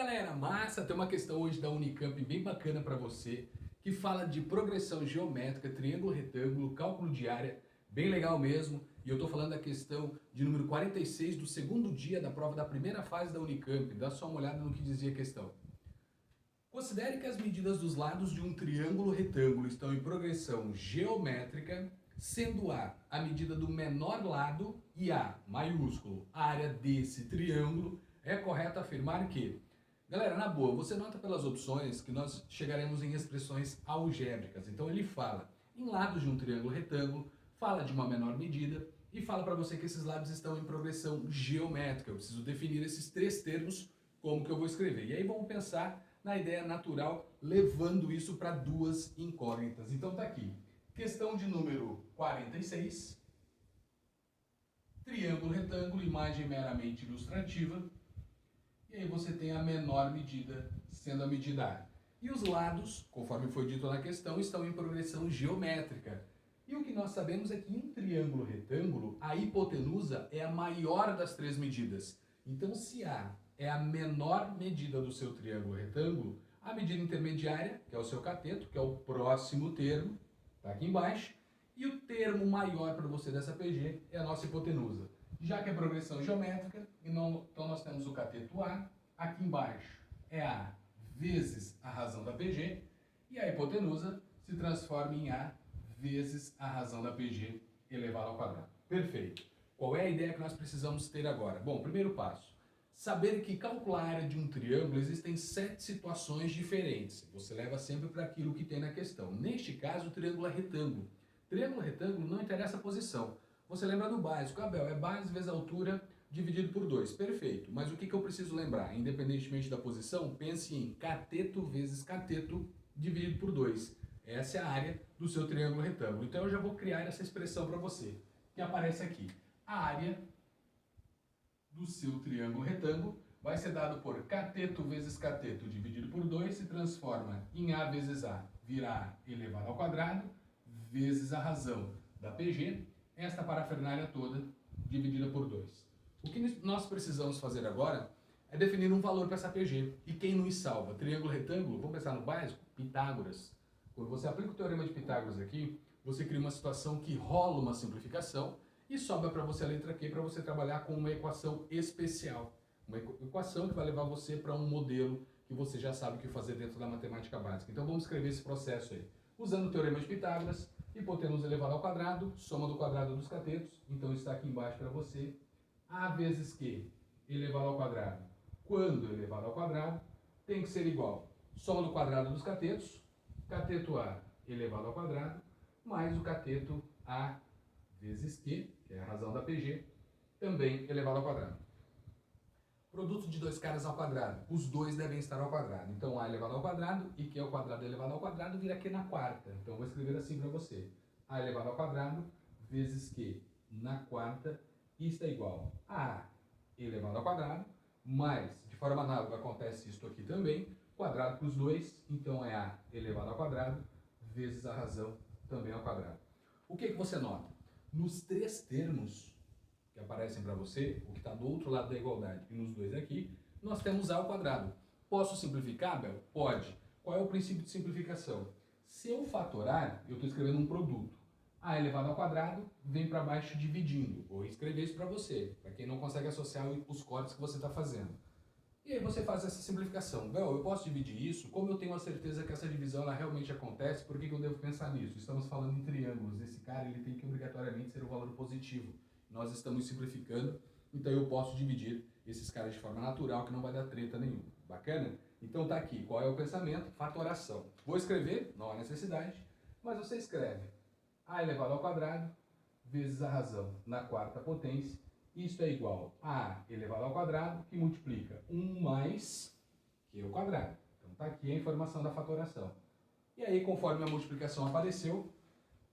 galera, massa! Tem uma questão hoje da Unicamp bem bacana para você, que fala de progressão geométrica, triângulo retângulo, cálculo de área, bem legal mesmo. E eu tô falando da questão de número 46 do segundo dia da prova da primeira fase da Unicamp. Dá só uma olhada no que dizia a questão. Considere que as medidas dos lados de um triângulo retângulo estão em progressão geométrica, sendo a medida do menor lado e A, maiúsculo, a área desse triângulo. É correto afirmar que... Galera, na boa, você nota pelas opções que nós chegaremos em expressões algébricas. Então ele fala em lados de um triângulo retângulo, fala de uma menor medida e fala para você que esses lados estão em progressão geométrica. Eu preciso definir esses três termos, como que eu vou escrever. E aí vamos pensar na ideia natural, levando isso para duas incógnitas. Então tá aqui, questão de número 46, triângulo retângulo, imagem meramente ilustrativa. E aí você tem a menor medida sendo a medida A. E os lados, conforme foi dito na questão, estão em progressão geométrica. E o que nós sabemos é que em triângulo retângulo, a hipotenusa é a maior das três medidas. Então, se A é a menor medida do seu triângulo retângulo, a medida intermediária, que é o seu cateto, que é o próximo termo, está aqui embaixo, e o termo maior para você dessa PG é a nossa hipotenusa. Já que é progressão geométrica, então nós temos o cateto A, aqui embaixo é A vezes a razão da PG, e a hipotenusa se transforma em A vezes a razão da PG elevado ao quadrado. Perfeito. Qual é a ideia que nós precisamos ter agora? Bom, primeiro passo, saber que calcular a área de um triângulo existem 7 situações diferentes. Você leva sempre para aquilo que tem na questão. Neste caso, o triângulo é retângulo. Triângulo retângulo não interessa a posição. Você lembra do básico, Abel, é base vezes altura dividido por 2. Perfeito, mas o que eu preciso lembrar? Independentemente da posição, pense em cateto vezes cateto dividido por 2. Essa é a área do seu triângulo retângulo. Então eu já vou criar essa expressão para você, que aparece aqui. A área do seu triângulo retângulo vai ser dado por cateto vezes cateto dividido por 2, se transforma em A vezes A, vira A elevado ao quadrado, vezes a razão da PG, esta parafernália toda dividida por 2. O que nós precisamos fazer agora é definir um valor para essa PG. E quem nos salva? Triângulo retângulo, vamos pensar no básico? Pitágoras. Quando você aplica o teorema de Pitágoras aqui, você cria uma situação que rola uma simplificação e sobra para você a letra Q para você trabalhar com uma equação especial. Uma equação que vai levar você para um modelo que você já sabe o que fazer dentro da matemática básica. Então vamos escrever esse processo aí. Usando o teorema de Pitágoras, hipotenusa elevada ao quadrado, soma do quadrado dos catetos, então está aqui embaixo para você, A vezes Q elevado ao quadrado, quando elevado ao quadrado, tem que ser igual, soma do quadrado dos catetos, cateto A elevado ao quadrado, mais o cateto A vezes Q, que é a razão da PG, também elevado ao quadrado. Produto de dois caras ao quadrado, os dois devem estar ao quadrado. Então A elevado ao quadrado e Q ao quadrado elevado ao quadrado vira Q na quarta. Então vou escrever assim para você. A elevado ao quadrado vezes Q na quarta, isto é igual a A elevado ao quadrado, mais, de forma análoga acontece isto aqui também, quadrado para os dois, então é A elevado ao quadrado vezes a razão também ao quadrado. O que você nota? Nos três termos que aparecem para você, o que está do outro lado da igualdade e nos dois aqui, nós temos A ao quadrado. Posso simplificar, Bel? Pode. Qual é o princípio de simplificação? Se eu fatorar, eu estou escrevendo um produto. A elevado ao quadrado vem para baixo dividindo. Vou escrever isso para você, para quem não consegue associar os cortes que você está fazendo. E aí você faz essa simplificação. Bel, eu posso dividir isso? Como eu tenho a certeza que essa divisão ela realmente acontece, por que eu devo pensar nisso? Estamos falando em triângulos. Esse cara ele tem que obrigatoriamente ser um valor positivo. Nós estamos simplificando, então eu posso dividir esses caras de forma natural, que não vai dar treta nenhuma. Bacana? Então tá aqui, qual é o pensamento? Fatoração. Vou escrever, não há necessidade, mas você escreve A elevado ao quadrado vezes a razão na quarta potência. Isto é igual a A elevado ao quadrado, que multiplica 1 mais Q ao quadrado. Então tá aqui a informação da fatoração. E aí, conforme a multiplicação apareceu,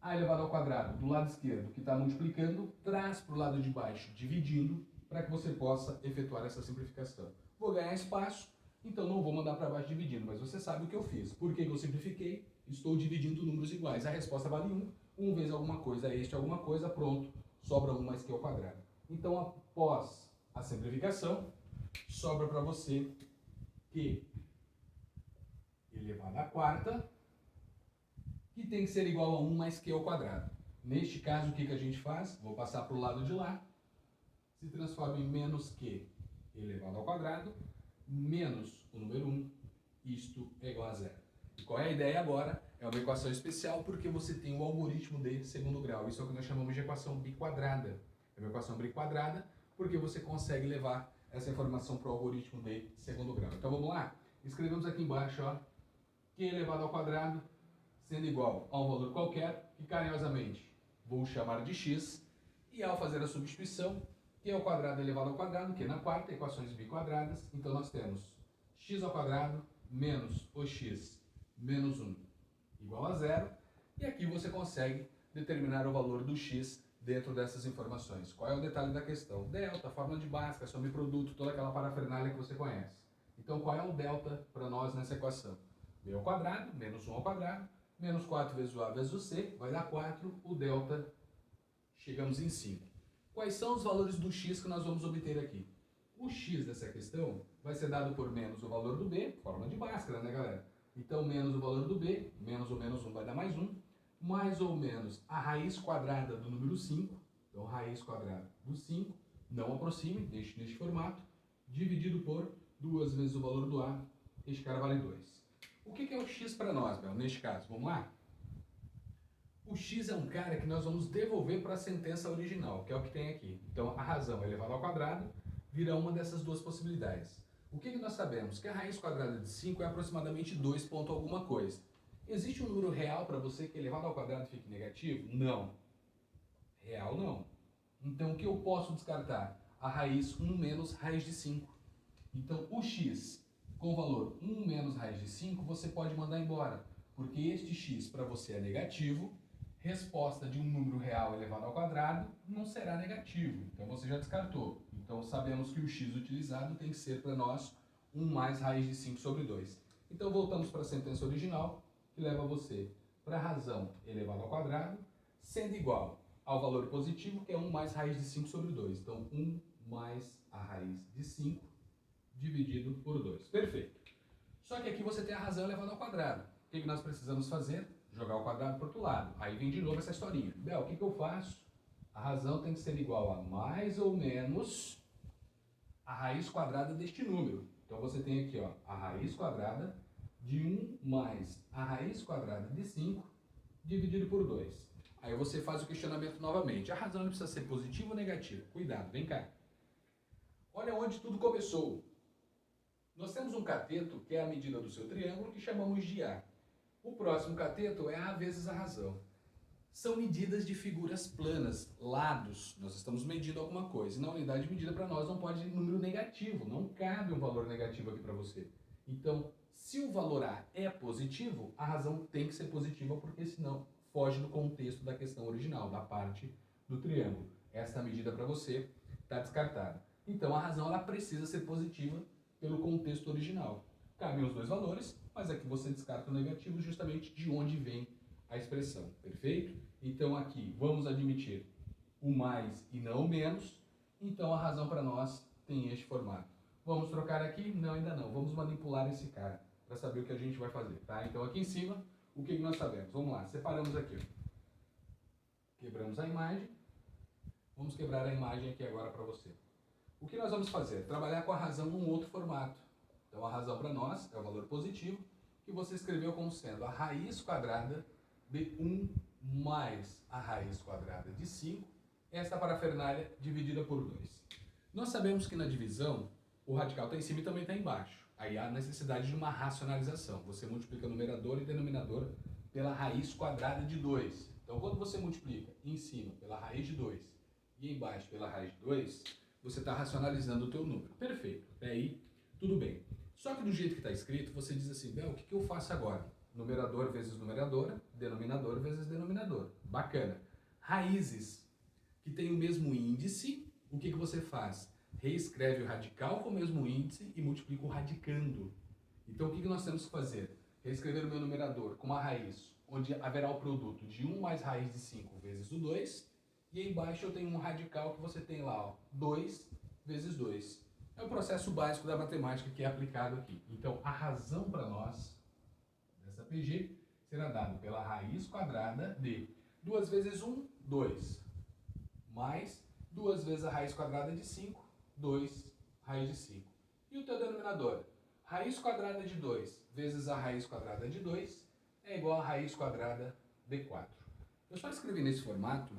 A elevado ao quadrado do lado esquerdo, que está multiplicando, traz para o lado de baixo, dividindo, para que você possa efetuar essa simplificação. Vou ganhar espaço, então não vou mandar para baixo dividindo, mas você sabe o que eu fiz. Por que eu simplifiquei? Estou dividindo números iguais. A resposta vale 1, 1 vezes alguma coisa, este alguma coisa, pronto, sobra 1 mais Q ao quadrado. Então, após a simplificação, sobra para você q elevado à quarta, que tem que ser igual a 1 mais q ao quadrado. Neste caso, o que a gente faz? Vou passar para o lado de lá. Se transforma em menos q elevado ao quadrado, menos o número 1, isto é igual a zero. E qual é a ideia agora? É uma equação especial porque você tem o algoritmo de segundo grau. Isso é o que nós chamamos de equação biquadrada. É uma equação biquadrada porque você consegue levar essa informação para o algoritmo de segundo grau. Então vamos lá? Escrevemos aqui embaixo, ó, q elevado ao quadrado sendo igual a um valor qualquer, que carinhosamente vou chamar de x, e ao fazer a substituição, q ao quadrado elevado ao quadrado, q na quarta, equações biquadradas, então nós temos x ao quadrado menos o x menos 1 igual a zero, e aqui você consegue determinar o valor do x dentro dessas informações. Qual é o detalhe da questão? Delta, fórmula de Bhaskara, subproduto, toda aquela parafernália que você conhece. Então qual é o delta para nós nessa equação? b ao quadrado menos 1 ao quadrado, menos 4 vezes o a vezes o c, vai dar 4, o delta, chegamos em 5. Quais são os valores do x que nós vamos obter aqui? O x dessa questão vai ser dado por menos o valor do b, fórmula de Bhaskara, né, galera? Então, menos o valor do b, menos o menos 1 vai dar mais 1, mais ou menos a raiz quadrada do número 5, então raiz quadrada do 5, não aproxime, deixe neste formato, dividido por 2 vezes o valor do a, este cara vale 2. O que é o x para nós, Bel, neste caso? Vamos lá? O x é um cara que nós vamos devolver para a sentença original, que é o que tem aqui. Então, a razão elevada ao quadrado vira uma dessas duas possibilidades. O que nós sabemos? Que a raiz quadrada de 5 é aproximadamente 2 ponto alguma coisa. Existe um número real para você que elevado ao quadrado fique negativo? Não. Real não. Então, o que eu posso descartar? A raiz 1 menos raiz de 5. Então, o x com o valor 1 menos raiz de 5, você pode mandar embora. Porque este x para você é negativo, resposta de um número real elevado ao quadrado não será negativo. Então, você já descartou. Então, sabemos que o x utilizado tem que ser para nós 1 mais raiz de 5 sobre 2. Então, voltamos para a sentença original, que leva você para a razão elevada ao quadrado, sendo igual ao valor positivo, que é 1 mais raiz de 5 sobre 2. Então, 1 mais a raiz de 5 dividido por 2. Perfeito. Só que aqui você tem a razão elevada ao quadrado. O que nós precisamos fazer? Jogar o quadrado para o outro lado. Aí vem de novo essa historinha. Bel, o que eu faço? A razão tem que ser igual a mais ou menos a raiz quadrada deste número. Então você tem aqui, ó, a raiz quadrada de 1 mais a raiz quadrada de 5 dividido por 2. Aí você faz o questionamento novamente. A razão precisa ser positiva ou negativa? Cuidado, vem cá. Olha onde tudo começou. Nós temos um cateto, que é a medida do seu triângulo, que chamamos de A. O próximo cateto é A vezes a razão. São medidas de figuras planas, lados. Nós estamos medindo alguma coisa. E na unidade de medida para nós não pode ir número negativo. Não cabe um valor negativo aqui para você. Então, se o valor A é positivo, a razão tem que ser positiva, porque senão foge do contexto da questão original, da parte do triângulo. Esta medida para você está descartada. Então, a razão ela precisa ser positiva pelo contexto original. Cabem os dois valores, mas aqui você descarta o negativo justamente de onde vem a expressão, perfeito? Então aqui vamos admitir o mais e não o menos, então a razão para nós tem este formato. Vamos trocar aqui? Não, ainda não. Vamos manipular esse cara para saber o que a gente vai fazer, tá? Então aqui em cima, o que nós sabemos? Vamos lá, separamos aqui. Quebramos a imagem. Vamos quebrar a imagem aqui agora para você. O que nós vamos fazer? Trabalhar com a razão num outro formato. Então a razão para nós é o valor positivo, que você escreveu como sendo a raiz quadrada de 1 mais a raiz quadrada de 5, esta parafernália dividida por 2. Nós sabemos que na divisão, o radical está em cima e também está embaixo. Aí há necessidade de uma racionalização. Você multiplica numerador e denominador pela raiz quadrada de 2. Então quando você multiplica em cima pela raiz de 2 e embaixo pela raiz de 2, você está racionalizando o teu número. Perfeito. Até aí, tudo bem. Só que do jeito que está escrito, você diz assim, Bel, o que eu faço agora? Numerador vezes numeradora, denominador vezes denominador. Bacana. Raízes que têm o mesmo índice, o que você faz? Reescreve o radical com o mesmo índice e multiplica o radicando. Então, o que nós temos que fazer? Reescrever o meu numerador com uma raiz, onde haverá o produto de 1 mais raiz de 5 vezes o 2, e aí embaixo eu tenho um radical que você tem lá, ó, 2 vezes 2. É o processo básico da matemática que é aplicado aqui. Então, a razão para nós, dessa PG, será dado pela raiz quadrada de 2 vezes 1, 2, mais 2 vezes a raiz quadrada de 5, 2, raiz de 5. E o teu denominador? Raiz quadrada de 2 vezes a raiz quadrada de 2 é igual a raiz quadrada de 4. Eu só escrevi nesse formato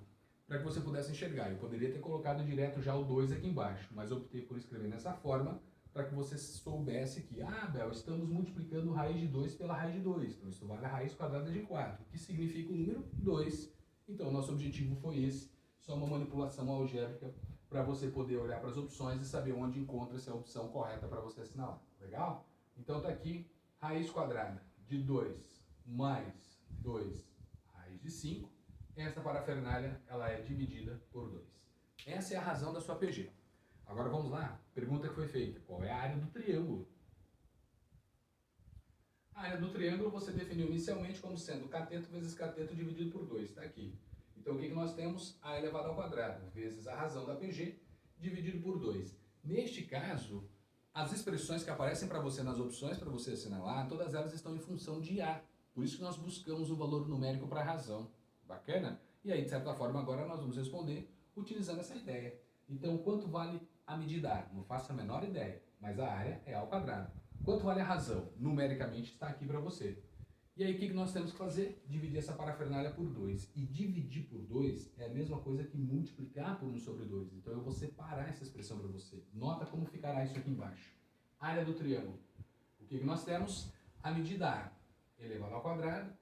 para que você pudesse enxergar. Eu poderia ter colocado direto já o 2 aqui embaixo, mas eu optei por escrever nessa forma para que você soubesse que, Bel, estamos multiplicando raiz de 2 pela raiz de 2. Então, isso vale a raiz quadrada de 4, que significa o número 2. Então, nosso objetivo foi esse, só uma manipulação algébrica para você poder olhar para as opções e saber onde encontra-se a opção correta para você assinalar. Legal? Então, está aqui, raiz quadrada de 2 mais 2, raiz de 5. Essa parafernália ela é dividida por 2. Essa é a razão da sua PG. Agora vamos lá, pergunta que foi feita. Qual é a área do triângulo? A área do triângulo você definiu inicialmente como sendo cateto vezes cateto dividido por 2. Está aqui. Então o que nós temos? A elevado ao quadrado vezes a razão da PG dividido por 2. Neste caso, as expressões que aparecem para você nas opções, para você assinalar, todas elas estão em função de A. Por isso que nós buscamos um valor numérico para a razão. Bacana? E aí, de certa forma, agora nós vamos responder utilizando essa ideia. Então, quanto vale a medida A? Não faço a menor ideia, mas a área é A ao quadrado. Quanto vale a razão? Numericamente está aqui para você. E aí, o que nós temos que fazer? Dividir essa parafernália por 2. E dividir por 2 é a mesma coisa que multiplicar por 1 sobre 2. Então, eu vou separar essa expressão para você. Nota como ficará isso aqui embaixo. Área do triângulo. O que nós temos? A medida A elevado ao quadrado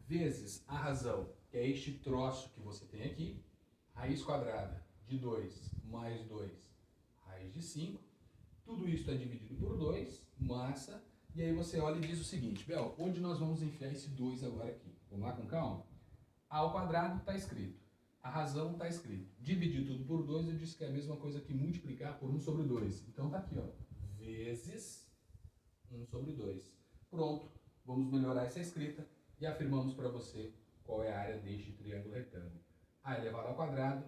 vezes a razão, que é este troço que você tem aqui, raiz quadrada de 2 mais 2, raiz de 5, tudo isso é dividido por 2, massa, e aí você olha e diz o seguinte, Bel, onde nós vamos enfiar esse 2 agora aqui? Vamos lá com calma? A ao quadrado está escrito, a razão está escrito, dividir tudo por 2, eu disse que é a mesma coisa que multiplicar por 1 sobre 2, então está aqui, ó, vezes 1 sobre 2. Pronto, vamos melhorar essa escrita e afirmamos para você qual é a área deste triângulo retângulo. A elevado ao quadrado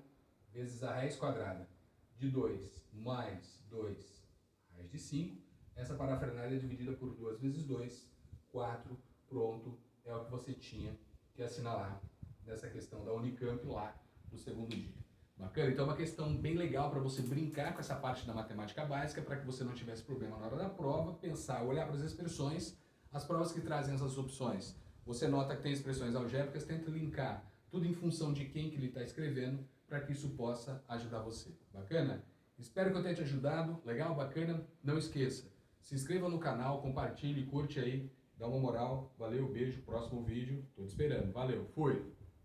vezes a raiz quadrada de 2 mais 2, raiz de 5. Essa parafernália é dividida por 2 vezes 2, 4. Pronto, é o que você tinha que assinalar nessa questão da Unicamp lá no segundo dia. Bacana? Então é uma questão bem legal para você brincar com essa parte da matemática básica, para que você não tivesse problema na hora da prova, pensar, olhar para as expressões, as provas que trazem essas opções. Você nota que tem expressões algébricas, tenta linkar tudo em função de quem que ele está escrevendo, para que isso possa ajudar você. Bacana? Espero que eu tenha te ajudado. Legal? Bacana? Não esqueça, se inscreva no canal, compartilhe, curte aí, dá uma moral. Valeu, beijo, próximo vídeo. Tô te esperando. Valeu, fui!